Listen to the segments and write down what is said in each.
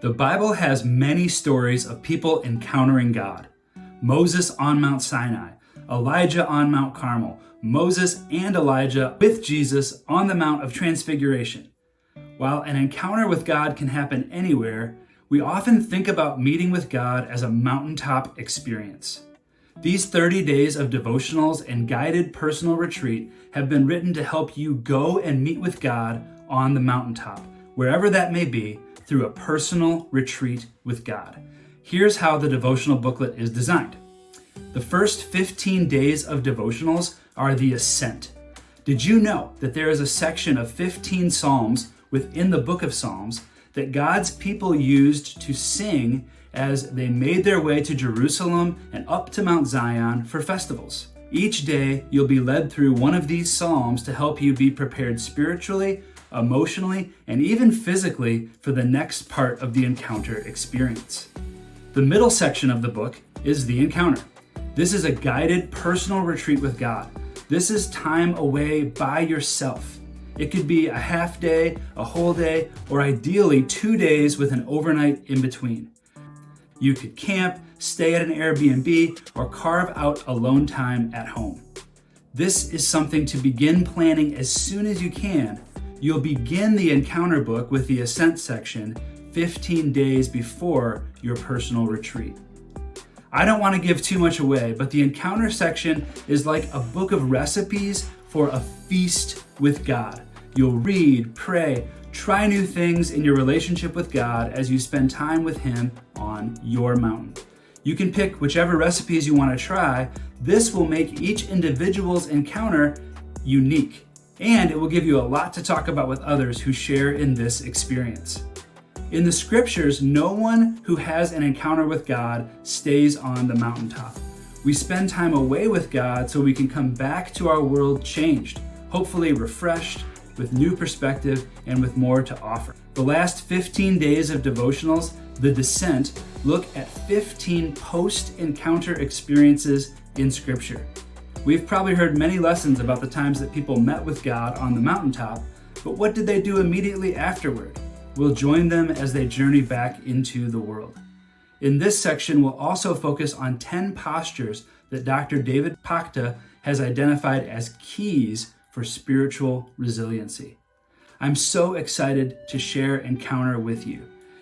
The Bible has many stories of people encountering God. Moses on Mount Sinai, Elijah on Mount Carmel, Moses and Elijah with Jesus on the Mount of Transfiguration. While an encounter with God can happen anywhere, we often think about meeting with God as a mountaintop experience. These 30 days of devotionals and guided personal retreat have been written to help you go and meet with God on the mountaintop, wherever that may be, through a personal retreat with God. Here's how the devotional booklet is designed. The first 15 days of devotionals are the Ascent. Did you know that there is a section of 15 Psalms within the book of Psalms that God's people used to sing as they made their way to Jerusalem and up to Mount Zion for festivals? Each day, you'll be led through one of these Psalms to help you be prepared spiritually, emotionally, and even physically for the next part of the encounter experience. The middle section of the book is the encounter. This is a guided personal retreat with God. This is time away by yourself. It could be a half day, a whole day, or ideally 2 days with an overnight in between. You could camp, stay at an Airbnb, or carve out alone time at home. This is something to begin planning as soon as you can. You'll begin the encounter book with the Ascent section 15 days before your personal retreat. I don't want to give too much away, but the encounter section is like a book of recipes for a feast with God. You'll read, pray, try new things in your relationship with God as you spend time with Him on your mountain. You can pick whichever recipes you want to try. This will make each individual's encounter unique, and it will give you a lot to talk about with others who share in this experience. In the scriptures, no one who has an encounter with God stays on the mountaintop. We spend time away with God so we can come back to our world changed, hopefully refreshed, with new perspective and with more to offer. The last 15 days of devotionals, the Descent, look at 15 post-encounter experiences in Scripture. We've probably heard many lessons about the times that people met with God on the mountaintop, but what did they do immediately afterward? We'll join them as they journey back into the world. In this section, we'll also focus on 10 postures that Dr. David Pakta has identified as keys for spiritual resiliency. I'm so excited to share Encounter with you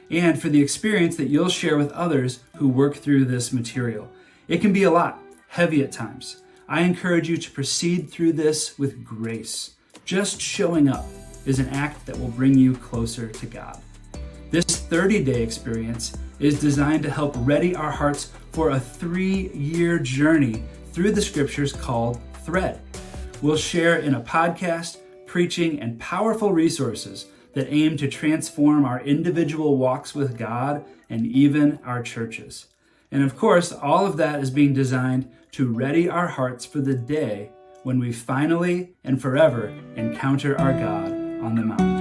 and for the experience that you'll share with others who work through this material. It can be a lot, heavy at times. I encourage you to proceed through this with grace. Just showing up is an act that will bring you closer to God. This 30-day experience is designed to help ready our hearts for a 3-year journey through the scriptures called Thread. We'll share in a podcast, preaching, and powerful resources that aim to transform our individual walks with God and even our churches. And of course, all of that is being designed to ready our hearts for the day when we finally and forever encounter our God on the mountain.